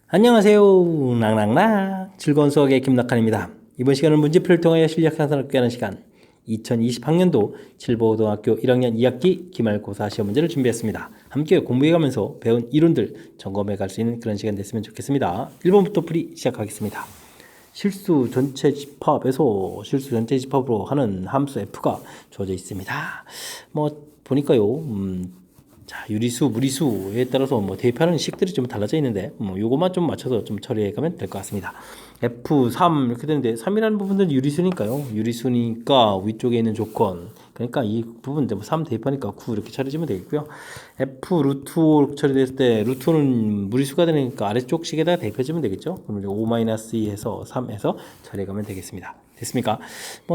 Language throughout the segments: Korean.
안녕하세요. 낭낭낭 즐거운 수학의 김낙한입니다. 이번 시간은 문제풀이를 통하여 실력 향상을 꾀하는 시간 2020학년도 칠보고등학교 1학년 2학기 기말고사 시험 문제를 준비했습니다. 함께 공부해가면서 배운 이론들 점검해 갈 수 있는 그런 시간 됐으면 좋겠습니다. 1번부터 풀이 시작하겠습니다. 실수 전체 집합에서 실수 전체 집합으로 하는 함수 f가 주어져 있습니다. 보니까요. 자, 유리수, 무리수에 따라서 대입하는 식들이 좀 달라져 있는데, 요것만 좀 맞춰서 좀 처리해 가면 될 것 같습니다. F3 이렇게 되는데, 3이라는 부분은 유리수니까요. 유리수니까 위쪽에 있는 조건. 그러니까 이 부분 3 대입하니까 9 이렇게 처리해주면 되겠고요. F 루트 5 처리됐을 때, 루트는 무리수가 되니까 아래쪽 식에다 대입해주면 되겠죠. 그럼 이제 5-2 해서 3 해서 처리해 가면 되겠습니다. 됐습니까?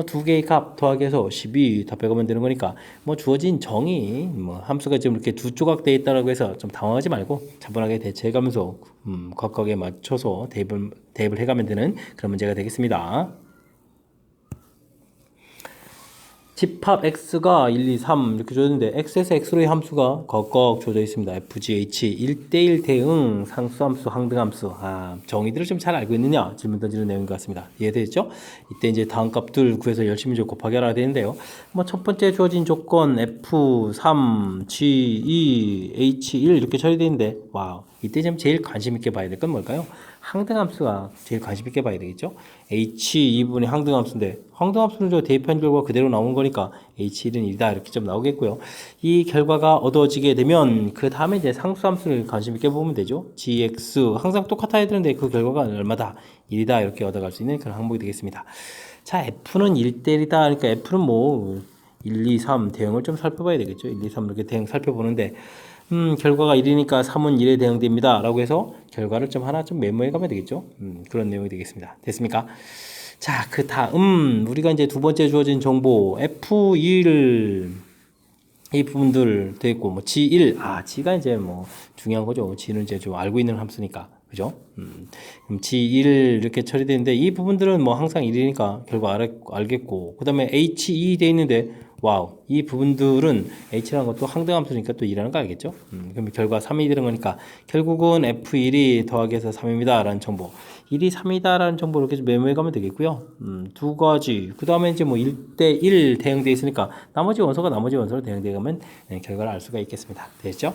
두 개의 값 더하기해서 12 다 빼가면 되는 거니까 주어진 정의 함수가 지금 이렇게 두 조각 되어 있다라고 해서 좀 당황하지 말고 차분하게 대처해가면서 각각에 맞춰서 대입을 해가면 되는 그런 문제가 되겠습니다. 집합 x가 1, 2, 3 이렇게 줘있는데 x에서 x로의 함수가 각각 주어져 있습니다. fgh 1대1 대응 상수함수 항등함수. 정의들을 좀 잘 알고 있느냐 질문 던지는 내용인 것 같습니다. 이해되죠? 이때 이제 다음 값들 구해서 열심히 좀 곱하기 하라 되는데요. 첫 번째 주어진 조건 f3 g2 h1 이렇게 처리되어 있는데 와우, 이때 좀 제일 관심 있게 봐야 될 건 뭘까요? 항등함수가 제일 관심 있게 봐야 되겠죠. h 이 부분이 항등함수인데 항등함수는 저 대입한 결과 그대로 나오는 거니까 h1은 1이다 이렇게 좀 나오겠고요. 이 결과가 얻어지게 되면 그 다음에 이제 상수함수를 관심 있게 보면 되죠. gx 항상 똑같아야 되는데 그 결과가 얼마다 1이다 이렇게 얻어갈 수 있는 그런 항목이 되겠습니다. 자, f는 1대1이다. 그러니까 f는 1, 2, 3 대응을 좀 살펴봐야 되겠죠. 1, 2, 3 이렇게 대응 살펴보는데 결과가 1이니까 3은 1에 대응됩니다. 라고 해서 결과를 좀 하나 좀 메모해 가면 되겠죠. 그런 내용이 되겠습니다. 됐습니까? 자, 그 다음, 우리가 이제 두 번째 주어진 정보, F2를, 이 부분들 되어 있고, G1, G가 이제 중요한 거죠. G는 이제 좀 알고 있는 함수니까. 그죠? 그럼 G1 이렇게 처리되는데, 이 부분들은 항상 1이니까 결과 알겠고, 그 다음에 H2 되어 있는데, 와우, 이 부분들은 H라는 것도 항등함수니까 또 2라는 거 알겠죠? 그럼 결과 3이 되는 거니까 결국은 F1이 더하기해서 3입니다 라는 정보, 1이 3이다 라는 정보 이렇게 좀 메모해 가면 되겠고요. 두 가지, 그 다음에 이제 1대1 대응되어 있으니까 나머지 원소로 대응되어 가면 결과를 알 수가 있겠습니다. 됐죠?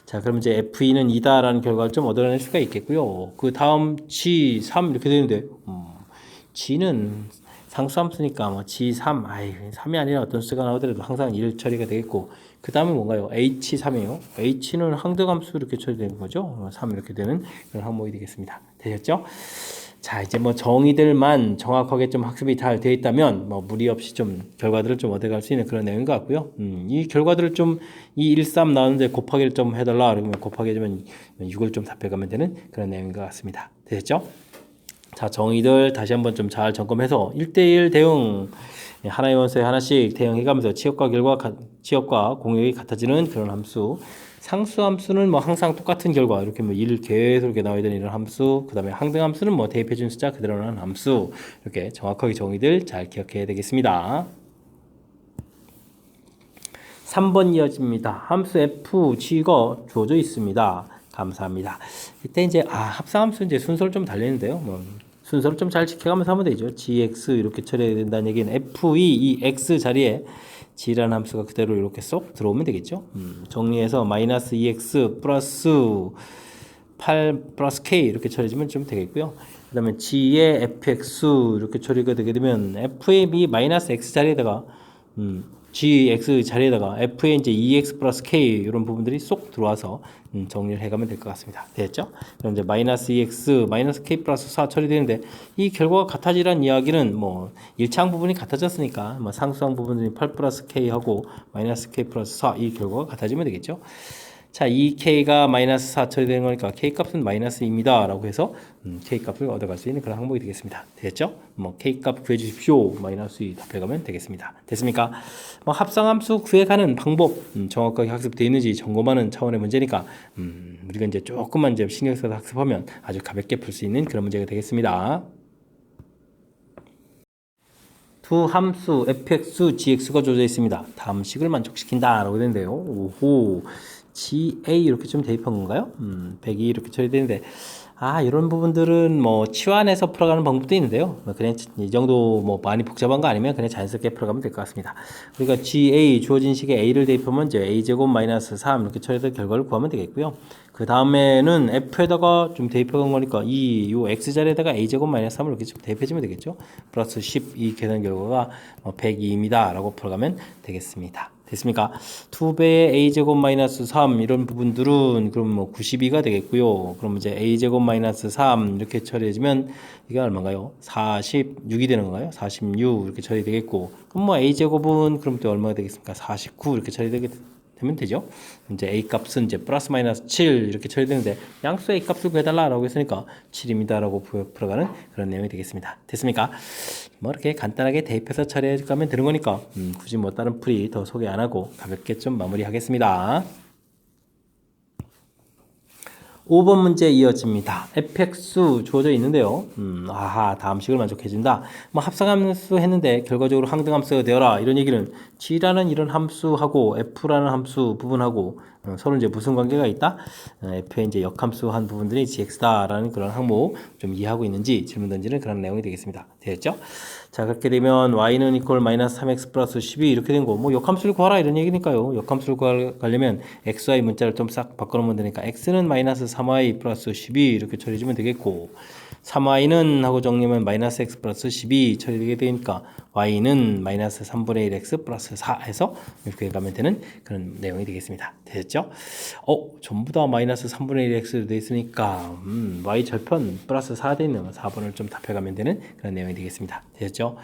자, 그럼 이제 F2는 2다 라는 결과를 좀 얻어낼 수가 있겠고요. 그 다음 G3 이렇게 되는데 G는 상수함수니까 G3, 3이 아니라 어떤 수가 나오더라도 항상 1 처리가 되겠고, 그 다음에 뭔가요? H3이에요. H는 항등함수 이렇게 처리되는 거죠. 3 이렇게 되는 그런 항목이 되겠습니다. 되셨죠? 자, 이제 정의들만 정확하게 좀 학습이 잘 되어 있다면 무리 없이 좀 결과들을 좀 얻어갈 수 있는 그런 내용인 것 같고요. 이 결과들을 좀 2, 1, 3 나오는데 곱하기를 좀 해달라 그러면 곱하기 해주면 6을 좀 답해가면 되는 그런 내용인 것 같습니다. 되셨죠? 자, 정의들 다시 한번 좀 잘 점검해서 1대1 대응, 하나의 원소에 하나씩 대응해가면서 취업과 공역이 같아지는 그런 함수. 상수함수는 항상 똑같은 결과, 이렇게 1 계속 이렇게 나와야 되는 이런 함수. 그 다음에 항등함수는 대입해준 숫자 그대로 나오는 함수. 이렇게 정확하게 정의들 잘 기억해야 되겠습니다. 3번 이어집니다. 함수 f, g가 주어져 있습니다. 감사합니다. 이때 이제 합성함수 이제 순서를 좀 달리는데요. 순서를 좀 잘 지켜가면서 하면 되죠. gx 이렇게 처리해야 된다는 얘기는 f2 이 x 자리에 g라는 함수가 그대로 이렇게 쏙 들어오면 되겠죠. 정리해서 마이너스 2x 플러스 8 플러스 k 이렇게 처리해주면 좀 되겠고요. 그 다음에 g의 fx 이렇게 처리가 되게 되면 f의 b 마이너스 x 자리에다가 gx 자리에다가 f의 이제 2x 플러스 k 이런 부분들이 쏙 들어와서 정리를 해가면 될 것 같습니다. 됐죠? 그럼 이제 마이너스 2x 마이너스 k 플러스 4 처리되는데 이 결과가 같아지란 이야기는 1차항 부분이 같아졌으니까 상수항 부분이 8 플러스 k하고 마이너스 k 플러스 4 이 결과가 같아지면 되겠죠? 자, 이 k가 마이너스 4 처리되는 거니까 k 값은 마이너스 2입니다 라고 해서 k 값을 얻어갈 수 있는 그런 항목이 되겠습니다. 됐죠? k 값 구해 주십시오. 마이너스 2 답해가면 되겠습니다. 됐습니까? 합성함수 구해가는 방법 정확하게 학습되어 있는지 점검하는 차원의 문제니까 우리가 이제 조금만 이제 신경 써서 학습하면 아주 가볍게 풀 수 있는 그런 문제가 되겠습니다. 두 함수 fx, gx가 주어져 있습니다. 다음 식을 만족시킨다 라고 되는데요. 오호. GA 이렇게 좀 대입한 건가요? 102 이렇게 처리되는데 이런 부분들은 뭐 치환해서 풀어가는 방법도 있는데요. 그냥 이 정도 뭐 많이 복잡한 거 아니면 그냥 자연스럽게 풀어가면 될 것 같습니다. 그러니까 GA 주어진 식에 A를 대입하면 이제 A제곱 마이너스 3 이렇게 처리해서 결과를 구하면 되겠고요. 그 다음에는 F에다가 좀 대입한 거니까 요 X자리에다가 A제곱 마이너스 3을 이렇게 좀 대입해주면 되겠죠. 플러스 12 계산 결과가 102입니다. 라고 풀어가면 되겠습니다. 됐습니까? 2배의 a제곱 마이너스 3 이런 부분들은 그럼 뭐 92가 되겠고요. 그럼 이제 a제곱 마이너스 3 이렇게 처리해주면 이게 얼마인가요? 46이 되는 건가요? 46 이렇게 처리되겠고 그럼 뭐 a제곱은 그럼 또 얼마가 되겠습니까? 49 이렇게 처리되면 되죠. 이제 a 값은 이제 플러스 마이너스 7 이렇게 처리되는데 양수 a 값을 구해달라라고 했으니까 7입니다라고 풀어가는 그런 내용이 되겠습니다. 됐습니까? 뭐 이렇게 간단하게 대입해서 처리해 가면 되는 거니까 굳이 뭐 다른 풀이 더 소개 안 하고 가볍게 좀 마무리하겠습니다. 5번 문제 이어집니다. fx 주어져 있는데요. 다음 식을 만족해준다. 뭐 합성함수 했는데 결과적으로 항등함수가 되어라. 이런 얘기는 g라는 이런 함수하고 f라는 함수 부분하고 서로 이제 무슨 관계가 있다? f의 이제 역함수 한 부분들이 gx다라는 그런 항목 좀 이해하고 있는지 질문 던지는 그런 내용이 되겠습니다. 되겠죠? 자, 그렇게 되면 y는 이퀄 마이너스 3x 플러스 12 이렇게 된 거, 뭐 역함수를 구하라 이런 얘기니까요. 역함수를 구하려면 xy 문자를 좀 싹 바꿔놓으면 되니까 x는 마이너스 3y 플러스 12 이렇게 처리해주면 되겠고 3y는 하고 정리하면 마이너스 x 플러스 12 처리되게 되니까 y는 마이너스 3분의 1x 플러스 4 해서 이렇게 가면 되는 그런 내용이 되겠습니다. 됐죠? 전부 다 마이너스 3분의 1x 되어 있으니까 y 절편 플러스 4 되어 있는 4번을 좀 답해가면 되는 그런 내용이 되겠습니다. 됐죠?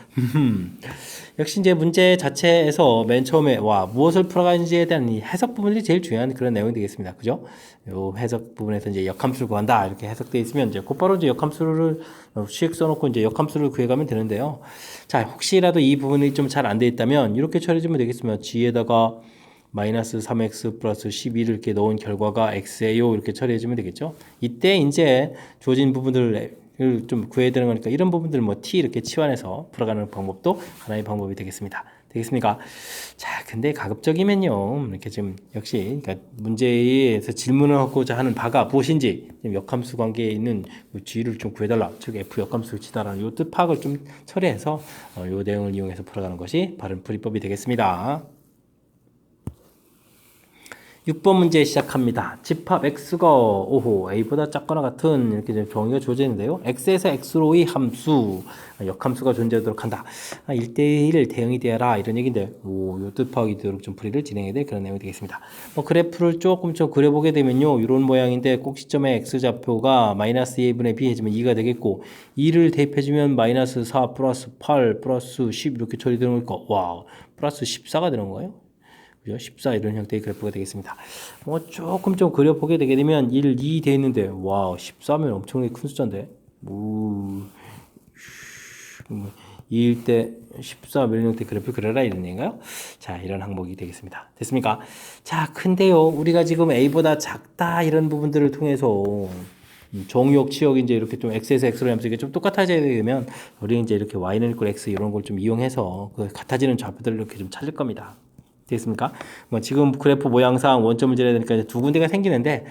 역시 이제 문제 자체에서 맨 처음에 무엇을 풀어가는지에 대한 이 해석 부분이 제일 중요한 그런 내용이 되겠습니다. 그죠? 요 해석 부분에서 이제 역함수를 구한다 이렇게 해석되어 있으면 이제 곧바로 이제 역함수를 씩 써놓고 이제 역함수를 구해가면 되는데요. 자, 혹시라도 이 부분이 좀 잘 안 돼 있다면 이렇게 처리해주면 되겠습니다. g에다가 마이너스 3x 플러스 12를 이렇게 넣은 결과가 x예요. 이렇게 처리해주면 되겠죠. 이때 이제 주어진 부분들을 좀 구해야 되는 거니까 이런 부분들 뭐 t 이렇게 치환해서 풀어가는 방법도 하나의 방법이 되겠습니다. 되겠습니까? 자, 근데 가급적이면요, 이렇게 좀 역시 그러니까 문제에서 질문을 하고자 하는 바가 무엇인지 역함수 관계에 있는 g를 좀 구해달라, 즉 f 역함수를 치달라는 요 뜻 파악을 좀 처리해서 요 내용을 이용해서 풀어가는 것이 바른 풀이법이 되겠습니다. 6번 문제 시작합니다. 집합 x가 a보다 작거나 같은 이렇게 좀 정의가 주어져 있는데요. x에서 x로의 함수, 역함수가 존재하도록 한다. 1대1 대응이 되어라 이런 얘기인데 요 뜻 파악이 되도록 좀 풀이를 진행해야 될 그런 내용이 되겠습니다. 그래프를 조금 좀 그려보게 되면요. 이런 모양인데 꼭 시점에 x좌표가 마이너스 2분의 b 해주면 2가 되겠고 2를 대입해주면 마이너스 4 플러스 8 플러스 10 이렇게 처리되는 거니까 플러스 14가 되는 거예요. 14 이런 형태의 그래프가 되겠습니다. 조금 좀 그려보게 되게 되면 1, 2 되어 있는데 14면 엄청나게 큰 숫자인데 2일 때 14 이런 형태의 그래프 그려라 이런 얘기인가요? 자, 이런 항목이 되겠습니다. 됐습니까? 자, 근데요 우리가 지금 a보다 작다 이런 부분들을 통해서 정의역, 치역 이제 이렇게 좀 x에서 x로 하면서 이게 좀 똑같아져야 되면 우리는 이제 이렇게 y는 이퀄 x 이런 걸 좀 이용해서 그 같아지는 좌표들을 이렇게 좀 찾을 겁니다. 되겠습니까? 지금 그래프 모양상 원점을 지어야 되니까 이제 두 군데가 생기는데,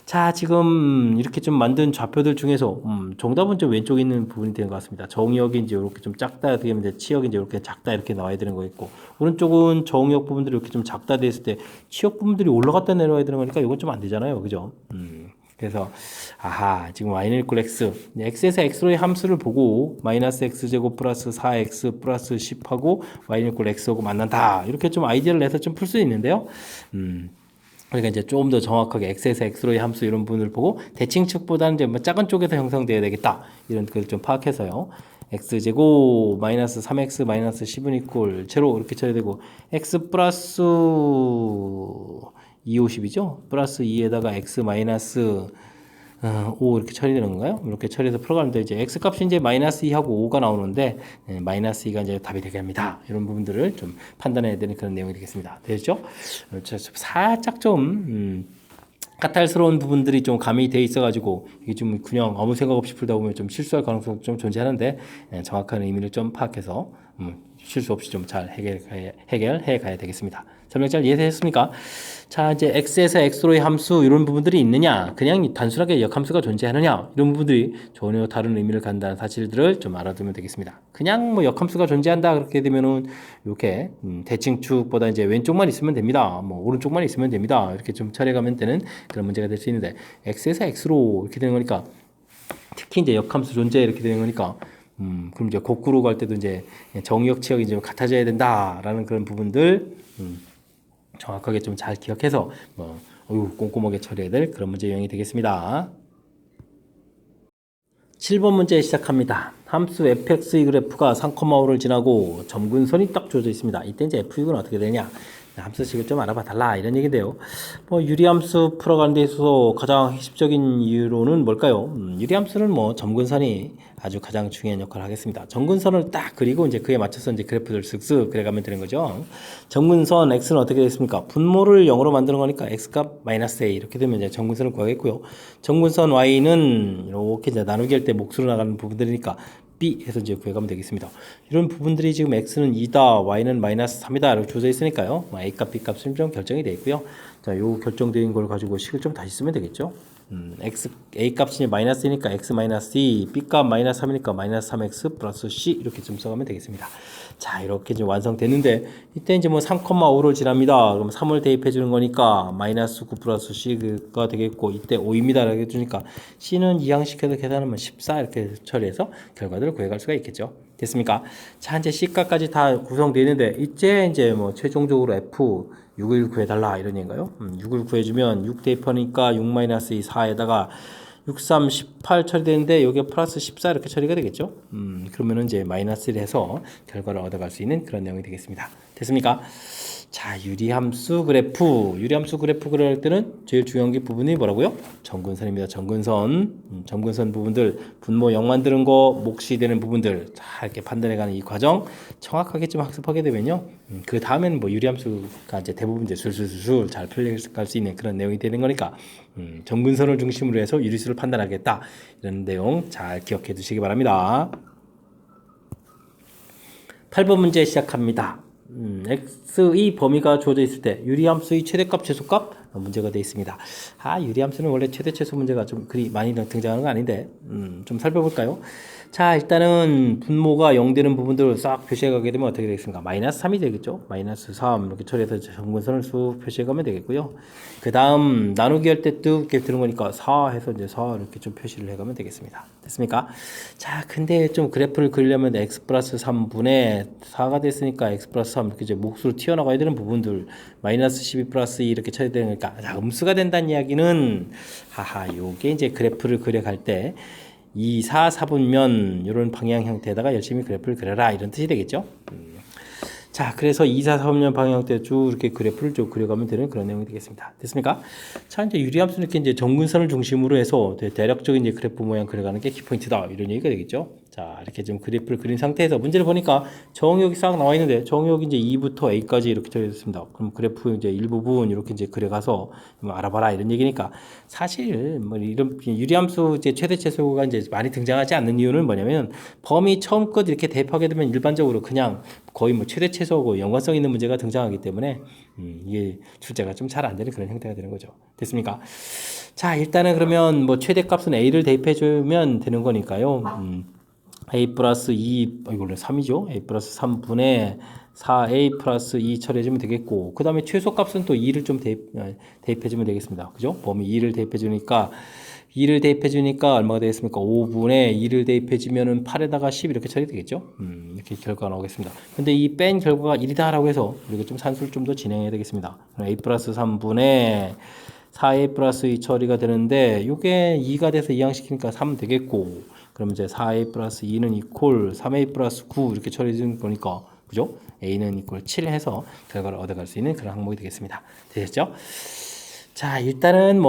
자, 지금 이렇게 좀 만든 좌표들 중에서, 정답은 좀 왼쪽에 있는 부분이 되는 것 같습니다. 정의역이 이제 이렇게 좀 작다, 되게 하면 치역이 이제 이렇게 작다, 이렇게 나와야 되는 거 있고, 오른쪽은 정의역 부분들이 이렇게 좀 작다 됐을 때, 치역 부분들이 올라갔다 내려와야 되는 거니까 이건 좀 안 되잖아요. 그죠? 그래서 지금 y는 이퀄 x x에서 x로의 함수를 보고 마이너스 x제곱 플러스 4x 플러스 10하고 y는 이퀄 x하고 만난다 이렇게 좀 아이디어를 내서 좀 풀 수 있는데요. 그러니까 이제 조금 더 정확하게 x에서 x로의 함수 이런 부분을 보고 대칭축보다는 이제 작은 쪽에서 형성되어야 되겠다 이런 걸 좀 파악해서요. x제곱 마이너스 3x 마이너스 10은 이퀄 제로 이렇게 쳐야 되고 x 플러스 250이죠? 플러스 2에다가 x 마이너스 5 이렇게 처리되는 건가요? 이렇게 처리해서 풀어가는데 이제 x 값이 이제 마이너스 2하고 5가 나오는데 마이너스 2가 이제 답이 되게 합니다. 이런 부분들을 좀 판단해야 되는 그런 내용이 되겠습니다. 되죠? 살짝 좀 까탈스러운 부분들이 좀 가미되어 있어가지고 이게 좀 그냥 아무 생각 없이 풀다 보면 좀 실수할 가능성이 좀 존재하는데 정확한 의미를 좀 파악해서 실수 없이 좀 잘 해결해 가야 되겠습니다. 설명 잘 이해되셨습니까? 자, 이제 x에서 x로의 함수 이런 부분들이 있느냐, 그냥 단순하게 역함수가 존재하느냐, 이런 부분들이 전혀 다른 의미를 갖는다는 사실들을 좀 알아두면 되겠습니다. 그냥 뭐 역함수가 존재한다 그렇게 되면은 이렇게 대칭축보다 이제 왼쪽만 있으면 됩니다. 뭐 오른쪽만 있으면 됩니다. 이렇게 좀 처리가면 되는 그런 문제가 될 수 있는데 x에서 x로 이렇게 되는 거니까, 특히 이제 역함수 존재 이렇게 되는 거니까, 그럼 이제 곡구로 갈 때도 이제 정의역 치역이 이제 같아져야 된다라는 그런 부분들 정확하게 좀 잘 기억해서 꼼꼼하게 처리해야 될 그런 문제 유형이 되겠습니다. 7번 문제 시작합니다. 함수 fx의 그래프가 3,5를 지나고 점근선이 딱 주어져 있습니다. 이때 이제 fx는 어떻게 되냐? 함수식을 좀 알아봐 달라 이런 얘기인데요. 유리함수 풀어가는 데 있어서 가장 핵심적인 이유로는 뭘까요? 유리함수는 점근선이 아주 가장 중요한 역할을 하겠습니다. 점근선을 딱 그리고 이제 그에 맞춰서 이제 그래프를 쓱쓱 그려가면 되는 거죠. 점근선 x는 어떻게 되겠습니까? 분모를 0으로 만드는 거니까 x값 마이너스 a 이렇게 되면 이제 점근선을 구하겠고요. 점근선 y는 이렇게 이제 나누기 할 때 몫으로 나가는 부분들이니까 b 해서 이제 구해가면 되겠습니다. 이런 부분들이 지금 x는 2다, y는 마이너스 3이다 이렇게 주어져 있으니까요. a값, b값은 좀 결정이 되어 있고요. 자, 요 결정된 걸 가지고 식을 좀 다시 쓰면 되겠죠. x, a값이 마이너스니까 x 마이너스 2, b값 마이너스 3이니까 마이너스 3x 플러스 c 이렇게 좀 써가면 되겠습니다. 자, 이렇게 이제 완성됐는데 이때 이제 3,5를 지납니다. 그럼 3을 대입해 주는 거니까 마이너스 9 플러스 c가 되겠고, 이때 5입니다 라고 해주니까 c는 이항시켜서 계산하면 14 이렇게 처리해서 결과들을 구해갈 수가 있겠죠. 됐습니까? 자, 이제 c값까지 다 구성되어 있는데 이제 최종적으로 f 6을 구해달라 이런 얘기인가요? 6을 구해주면 6 대입하니까 6 마이너스 2 4에다가 6, 3, 18 처리되는데 여기에 플러스 14 이렇게 처리가 되겠죠? 그러면은 이제 마이너스를 해서 결과를 얻어갈 수 있는 그런 내용이 되겠습니다. 됐습니까? 자, 유리함수 그래프 그릴 때는 제일 중요한 게 부분이 뭐라고요? 점근선입니다. 점근선 부분들, 분모 0 만드는 거, 몫이 되는 부분들 잘 이렇게 판단해가는 이 과정 정확하게 좀 학습하게 되면요, 그 다음에는 유리함수가 이제 대부분 이제 술술술 잘 풀려갈 수 있는 그런 내용이 되는 거니까, 점근선을 중심으로 해서 유리수를 판단하겠다 이런 내용 잘 기억해 두시기 바랍니다. 8번 문제 시작합니다. x의 범위가 주어져 있을 때 유리함수의 최대값, 최소값 문제가 되어 있습니다. 유리함수는 원래 최대, 최소 문제가 좀 그리 많이 등장하는 거 아닌데 좀 살펴볼까요? 자, 일단은 분모가 0 되는 부분들을 싹 표시해 가게 되면 어떻게 되겠습니까? 마이너스 3이 되겠죠? 마이너스 3 이렇게 처리해서 점근선을 쭉 표시해 가면 되겠고요. 그 다음 나누기 할 때 뚝 이렇게 드는 거니까 4 해서 이제 4 이렇게 좀 표시를 해 가면 되겠습니다. 됐습니까? 자, 근데 좀 그래프를 그리려면 x 플러스 3분의 4가 됐으니까 x 플러스 3 이렇게 이제 몫으로 튀어나가야 되는 부분들, 마이너스 12 플러스 2 이렇게 처리되니까, 자, 음수가 된다는 이야기는 요게 이제 그래프를 그려갈 때 2, 4, 4분면 이런 방향 형태에다가 열심히 그래프를 그려라 이런 뜻이 되겠죠. 자, 그래서 2, 4, 4분면 방향 형태 쭉 이렇게 그래프를 쭉 그려가면 되는 그런 내용이 되겠습니다. 됐습니까? 자, 이제 유리함수는 이렇게 이제 점근선을 중심으로 해서 대략적인 이제 그래프 모양 그려가는 게 키포인트다 이런 얘기가 되겠죠. 자, 이렇게 좀 그래프를 그린 상태에서 문제를 보니까 정의역이 싹 나와 있는데 정의역이 이제 2부터 A까지 이렇게 되어 있습니다. 그럼 그래프 이제 일부분 이렇게 이제 그려가서 알아봐라 이런 얘기니까, 사실 이런 유리함수 이제 최대 최소가 이제 많이 등장하지 않는 이유는 뭐냐면, 범위 처음껏 이렇게 대입하게 되면 일반적으로 그냥 거의 최대 최소하고 연관성 있는 문제가 등장하기 때문에 이게 출제가 좀 잘 안 되는 그런 형태가 되는 거죠. 됐습니까? 자, 일단은 그러면 최대값은 A를 대입해 주면 되는 거니까요. A 플러스 2, 이걸로 3이죠. A 플러스 3분의 4A 플러스 2 처리해주면 되겠고, 그 다음에 최소값은 또 2를 좀 대입해주면 되겠습니다. 그죠? 범위 2를 대입해주니까, 얼마가 되겠습니까? 5분의 2를 대입해주면은 8에다가 10 이렇게 처리되겠죠? 이렇게 결과가 나오겠습니다. 근데 이 뺀 결과가 1이다라고 해서 우리가 좀 산수를 좀 더 진행해야 되겠습니다. A 플러스 3분의 4A 플러스 2 처리가 되는데, 이게 2가 돼서 이항시키니까 3 되겠고, 그럼 이제 4A 플러스 2는 이퀄 3A 플러스 9 이렇게 처리해주는 거니까, 그죠? A는 이퀄 7 해서 결과를 얻어갈 수 있는 그런 항목이 되겠습니다. 되셨죠? 자, 일단은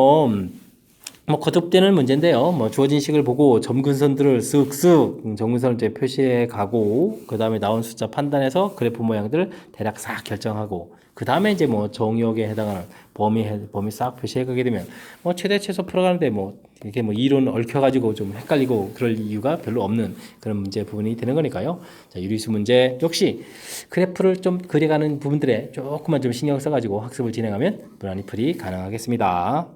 거듭되는 문제인데요. 주어진 식을 보고 점근선들을 쓱쓱 점근선을 이제 표시해 가고, 그 다음에 나온 숫자 판단해서 그래프 모양들을 대략 싹 결정하고, 그 다음에 이제 뭐 정의역에 해당하는 범위 싹 표시해 가게 되면 뭐 최대 최소 풀어가는데 뭐 이렇게 뭐 이론 얽혀가지고 좀 헷갈리고 그럴 이유가 별로 없는 그런 문제 부분이 되는 거니까요. 자, 유리수 문제 역시 그래프를 좀 그려가는 부분들에 조금만 좀 신경 써가지고 학습을 진행하면 무난히 풀이 가능하겠습니다.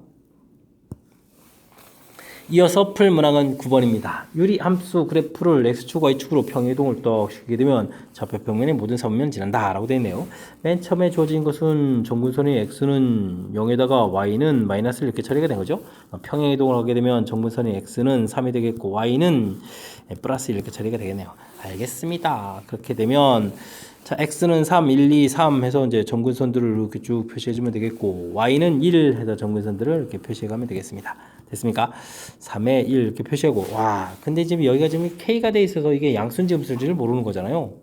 이어서 풀 문항은 9번입니다. 유리 함수 그래프를 x축, y축으로 평이동을 떡 시키게 되면 좌표 평면의 모든 사분면 지난다 라고 되어 있네요. 맨 처음에 주어진 것은 정분선의 x는 0에다가 y는 마이너스 이렇게 처리가 된 거죠. 평행이동을 하게 되면 정분선의 x는 3이 되겠고 y는 플러스 이렇게 처리가 되겠네요. 알겠습니다. 그렇게 되면 자, x는 3, 1, 2, 3 해서 이제 정근선들을 이렇게 쭉 표시해주면 되겠고, y는 1 해서 정근선들을 이렇게 표시해가면 되겠습니다. 됐습니까? 3에 1 이렇게 표시하고, 와, 근데 지금 여기가 지금 k가 돼 있어서 이게 양수인지 음수인지를 모르는 거잖아요.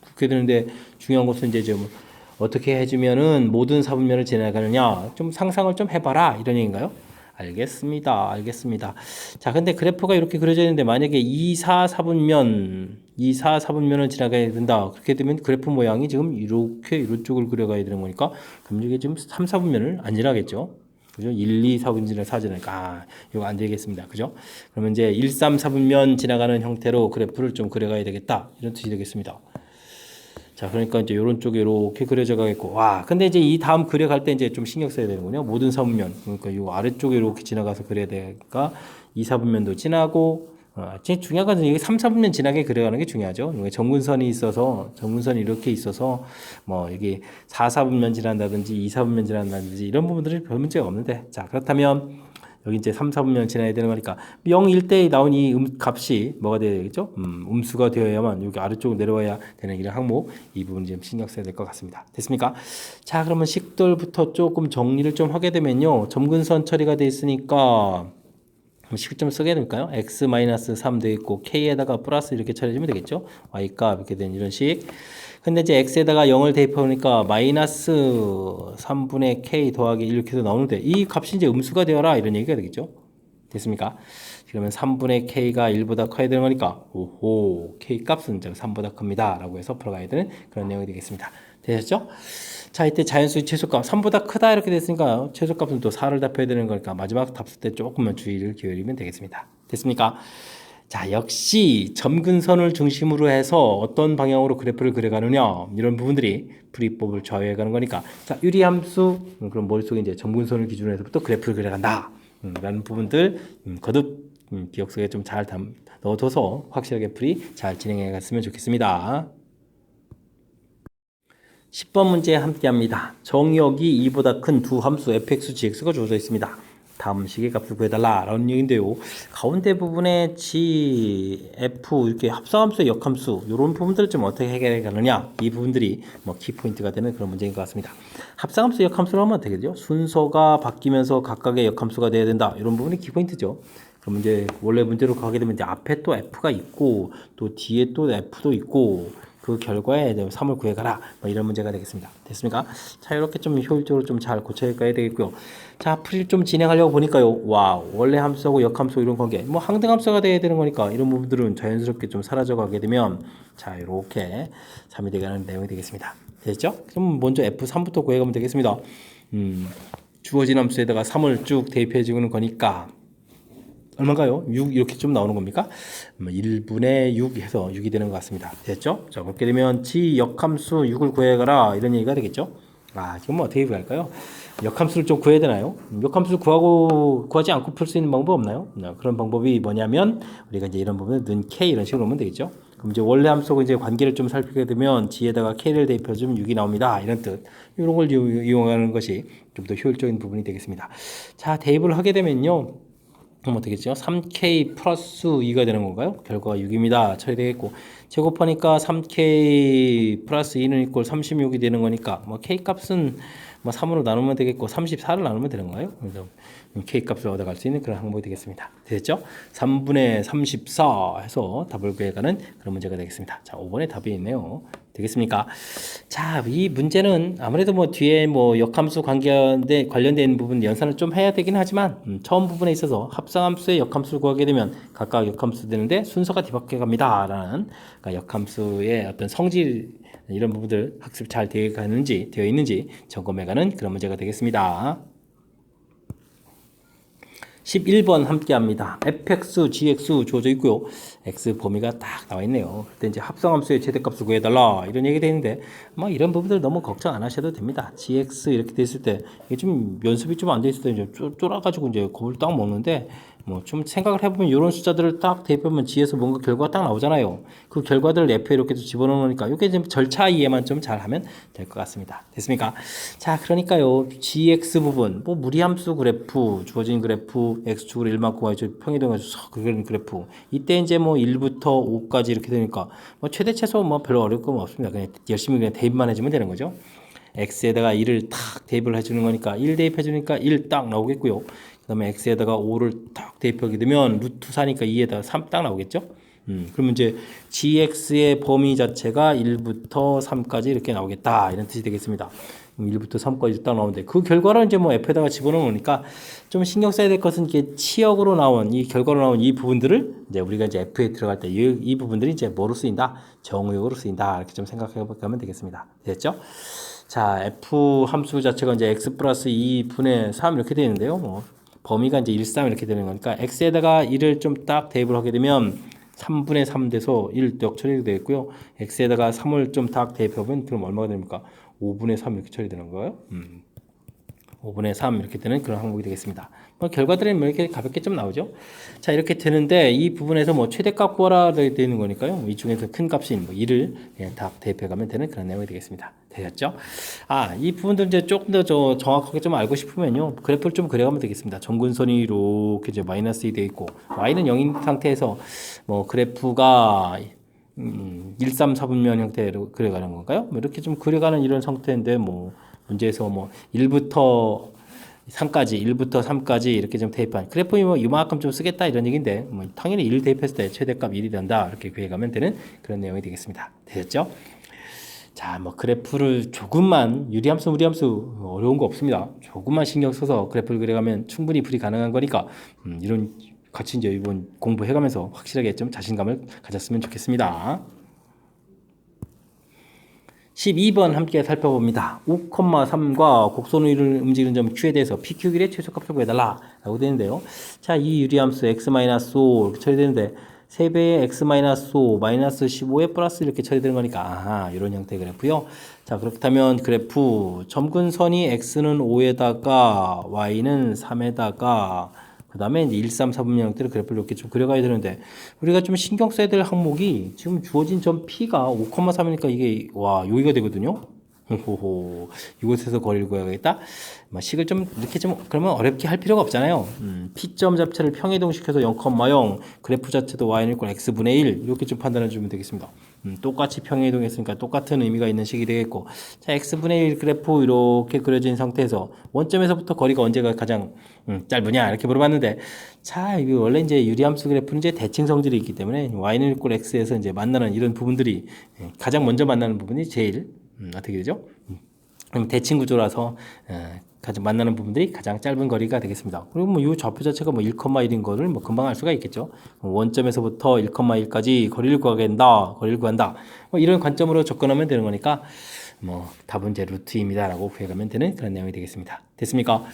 그렇게 되는데 중요한 것은 이제 좀 어떻게 해주면은 모든 사분면을 지나가느냐, 좀 상상을 좀 해봐라 이런 얘기인가요? 알겠습니다. 알겠습니다. 자, 근데 그래프가 이렇게 그려져 있는데 만약에 2, 4, 4분면을 지나가야 된다. 그렇게 되면 그래프 모양이 지금 이렇게 이쪽을 그려가야 되는 거니까 그럼 이게 지금 3, 4분면을 안 지나겠죠. 그죠? 1, 2, 4분면을 4 지나니까 이거 안 되겠습니다. 그죠? 그러면 이제 1, 3, 4분면 지나가는 형태로 그래프를 좀 그려가야 되겠다. 이런 뜻이 되겠습니다. 자, 그러니까 이제 이런 쪽에 이렇게 그려져 가겠고, 와, 근데 이제 이 다음 그려갈 때 이제 좀 신경 써야 되는군요. 모든 사분면, 그러니까 이 아래쪽에 이렇게 지나가서 그려야 되니까 이 사분면도 지나고, 제일 중요한 것은 이게 3, 4분면 지나게 그려가는 게 중요하죠. 정분선이 있어서, 정분선이 이렇게 있어서, 뭐, 여기 4, 4분면 지난다든지 2, 4분면 지난다든지 이런 부분들이 별 문제가 없는데, 자, 그렇다면 여기 이제 3, 4분면 지나야 되는 거니까 0, 1대에 나온 이 값이 뭐가 되어야 되겠죠? 음수가 되어야만 여기 아래쪽으로 내려와야 되는 이런 항목 이 부분 좀 신경 써야 될 것 같습니다. 됐습니까? 자, 그러면 식들부터 조금 정리를 좀 하게 되면요. 점근선 처리가 돼 있으니까 식 좀 쓰게 될까요? x-3 되어 있고 k에다가 플러스 이렇게 처리해주면 되겠죠? y값 이렇게 된 이런 식. 근데 이제 x에다가 0을 대입하니까 마이너스 3분의 k 더하기 1 이렇게 나오는데 이 값이 이제 음수가 되어라 이런 얘기가 되겠죠? 됐습니까? 그러면 3분의 k가 1보다 커야 되는 거니까 오호 k 값은 3보다 큽니다 라고 해서 풀어가야 되는 그런 내용이 되겠습니다. 되셨죠? 자, 이때 자연수의 최소값 3보다 크다 이렇게 됐으니까 최소값은 또 4를 답해야 되는 거니까 마지막 답 쓸 때 조금만 주의를 기울이면 되겠습니다. 됐습니까? 자, 역시 점근선을 중심으로 해서 어떤 방향으로 그래프를 그려가느냐 이런 부분들이 풀이법을 좌우해가는 거니까 자, 유리함수 그럼 머릿속에 이제 점근선을 기준으로 해서부터 그래프를 그려간다 라는 부분들 거듭 기억 속에 좀 잘 넣어둬서 확실하게 풀이 잘 진행해 갔으면 좋겠습니다. 10번 문제 함께 합니다. 정의역이 2보다 큰 두 함수 fx, gx가 주어져 있습니다. 다음 식의 값을 구해달라 라는 얘기인데요. 가운데 부분에 g, f 이렇게 합성함수의 역함수 이런 부분들을 좀 어떻게 해결해 가느냐 이 부분들이 뭐 키포인트가 되는 그런 문제인 것 같습니다. 합성함수 역함수를 하면 어떻게 되죠? 순서가 바뀌면서 각각의 역함수가 돼야 된다 이런 부분이 키포인트죠. 그럼 이제 원래 문제로 가게 되면 이제 앞에 또 f가 있고 또 뒤에 또 f도 있고 그 결과에 3을 구해가라 뭐 이런 문제가 되겠습니다. 됐습니까? 자, 이렇게 좀 효율적으로 좀 잘 고쳐가야 되겠고요. 자, 풀이 좀 진행하려고 보니까요. 와, 원래 함수하고 역함수 이런 관계 뭐 항등함수가 돼야 되는 거니까 이런 부분들은 자연스럽게 좀 사라져 가게 되면 자, 이렇게 3이 되가는 내용이 되겠습니다. 됐죠? 그럼 먼저 f3부터 구해가면 되겠습니다. 주어진 함수에다가 3을 쭉 대입해 주는 거니까 얼마인가요? 6 이렇게 좀 나오는 겁니까? 1분의 6 해서 6이 되는 것 같습니다. 됐죠? 자, 그렇게 되면 g 역함수 6을 구해가라 이런 얘기가 되겠죠? 아, 지금 뭐 어떻게 구할까요? 역함수를 좀 구해야 되나요? 역함수를 구하지 않고 풀 수 있는 방법 없나요? 그런 방법이 뭐냐면 우리가 이제 이런 부분은 는 k 이런 식으로 하면 되겠죠? 그럼 이제 원래 함수하고 이제 관계를 좀 살피게 되면 g에다가 k를 대입해주면 6이 나옵니다. 이런 뜻. 이런 걸 이용하는 것이 좀 더 효율적인 부분이 되겠습니다. 자, 대입을 하게 되면요. 그럼 어떻게죠? 3k 플러스 2가 되는 건가요? 결과가 6입니다. 처리되겠고 제곱하니까 3k 플러스 2는 이꼴 36이 되는 거니까 뭐 k 값은 뭐 3으로 나누면 되겠고 34를 나누면 되는 거예요. 그래서 k 값을 얻어갈 수 있는 그런 항목이 되겠습니다. 됐죠? 3분의 34 해서 답을 구해가는 그런 문제가 되겠습니다. 자, 5번에 답이 있네요. 되겠습니까? 자, 이 문제는 아무래도 뭐 뒤에 뭐 역함수 관련된 부분 연산을 좀 해야 되긴 하지만 처음 부분에 있어서 합성함수의 역함수를 구하게 되면 각각 역함수 되는데 순서가 뒤바뀌어 갑니다라는, 그러니까 역함수의 어떤 성질 이런 부분들 학습 잘 되어 있는지 점검해가는 그런 문제가 되겠습니다. 11번 함께 합니다. fx, gx 주어져 있고요. x 범위가 딱 나와 있네요. 그때 이제 합성함수의 최대값을 구해달라 이런 얘기 되는데 뭐 이런 부분들 너무 걱정 안 하셔도 됩니다. gx 이렇게 돼 있을 때 이게 좀 연습이 좀 안 돼 있을 때 이제 쫄아가지고 이제 겁을 딱 먹는데 뭐 좀 생각을 해보면 이런 숫자들을 딱 대입하면 g에서 뭔가 결과가 딱 나오잖아요. 그 결과들을 f에 이렇게 집어넣으니까 이게 좀 절차 이해만 좀 잘하면 될 것 같습니다. 됐습니까? 자, 그러니까요. gx 부분 뭐 무리함수 그래프 주어진 그래프 x축으로 1만큼 y축 평이동해서 그런 그래프 이때 이제 뭐 1부터 5까지 이렇게 되니까 뭐 최대 최소 뭐 별로 어려울 건 없습니다. 그냥 열심히 그냥 대입만 해주면 되는 거죠. x에다가 1을 탁 대입을 해주는 거니까 1 대입해 주니까 1 딱 나오겠고요. 그 다음에 x에다가 5를 딱 대입하게 되면 루트 4니까 2에다가 3 딱 나오겠죠. 그러면 이제 gx의 범위 자체가 1부터 3까지 이렇게 나오겠다 이런 뜻이 되겠습니다. 1부터 3까지 딱 나오는데 그 결과를 이제 뭐 f에다가 집어넣으니까 좀 신경 써야 될 것은 이게 치역으로 나온 이 결과로 나온 이 부분들을 이제 우리가 이제 f에 들어갈 때 이 부분들이 이제 뭐로 쓰인다? 정의역으로 쓰인다 이렇게 좀 생각해 보면 되겠습니다. 됐죠? 자, f 함수 자체가 이제 x 플러스 2분의 3 이렇게 되는데요. 뭐 범위가 이제 1, 3 이렇게 되는 거니까 x에다가 1을 좀 딱 대입을 하게 되면 3분의 3 돼서 1 역처리가 되겠고요. x에다가 3을 좀 딱 대입하면 그럼 얼마가 됩니까? 5분의 3 이렇게 처리되는 거예요. 5분의 3 이렇게 되는 그런 항목이 되겠습니다. 뭐 결과들은 뭐 이렇게 가볍게 좀 나오죠. 자, 이렇게 되는데 이 부분에서 뭐 최대값 구하라 되는 거니까요. 뭐 이 중에서 큰 값인 뭐 2를 그냥 다 대입해 가면 되는 그런 내용이 되겠습니다. 되셨죠? 아, 이 부분도 이제 조금 더 정확하게 좀 알고 싶으면요. 그래프를 좀 그려가면 되겠습니다. 점근선이 이렇게 이제 마이너스 2 돼 있고 y는 0인 상태에서 뭐 그래프가 1, 3, 4분면 형태로 그려가는 건가요? 뭐 이렇게 좀 그려가는 이런 상태인데 뭐 문제에서 뭐 1부터 3까지 이렇게 좀 대입한 그래프 뭐 이만큼 좀 쓰겠다 이런 얘기인데 뭐 당연히 1 대입했을 때 최대값 1이 된다 이렇게 구해가면 되는 그런 내용이 되겠습니다. 되셨죠? 자, 뭐 그래프를 조금만 유리함수 무리함수 어려운 거 없습니다. 조금만 신경 써서 그래프를 그려가면 충분히 풀이 가능한 거니까 이런 같이 이제 이번 공부해가면서 확실하게 좀 자신감을 가졌으면 좋겠습니다. 12번 함께 살펴봅니다. 5,3과 곡선위를 움직이는 점 Q에 대해서 PQ길의 최소값을 구해달라 라고 되는데요. 자, 이 유리함수 X-5 이렇게 처리되는데 3배의 X-5 마이너스 15에 플러스 이렇게 처리되는 거니까 아하, 이런 형태의 그래프요. 자, 그렇다면 그래프 점근선이 X는 5에다가 Y는 3에다가 그 다음에 이제 1, 3, 4분면 형태로 그래프를 이렇게 좀 그려가야 되는데 우리가 좀 신경 써야 될 항목이 지금 주어진 점 P가 5,3이니까 이게 와 여기가 되거든요. 호호 이곳에서 거리를 구해야겠다. 식을 좀 이렇게 좀 그러면 어렵게 할 필요가 없잖아요. P점 자체를 평이동시켜서 0,0 그래프 자체도 y는 이꼴 x분의 1 이렇게 좀 판단해 주면 되겠습니다. 똑같이 평이동했으니까 똑같은 의미가 있는 식이 되겠고 자 x분의 1 그래프 이렇게 그려진 상태에서 원점에서부터 거리가 언제가 가장 짧으냐 이렇게 물어봤는데 자 이거 원래 이제 유리함수 그래프는 이제 대칭 성질이 있기 때문에 y는 이꼴 x에서 이제 만나는 이런 부분들이 가장 먼저 만나는 부분이 제일 어떻게 되죠? 그럼 대칭 구조라서 가장 만나는 부분들이 가장 짧은 거리가 되겠습니다. 그리고 뭐 이 좌표 자체가 뭐 1,1인 거를 뭐 금방 알 수가 있겠죠. 원점에서부터 1,1까지 거리를 구한다. 뭐 이런 관점으로 접근하면 되는 거니까 뭐 답은 이제 루트입니다라고 구해가면 되는 그런 내용이 되겠습니다. 됐습니까?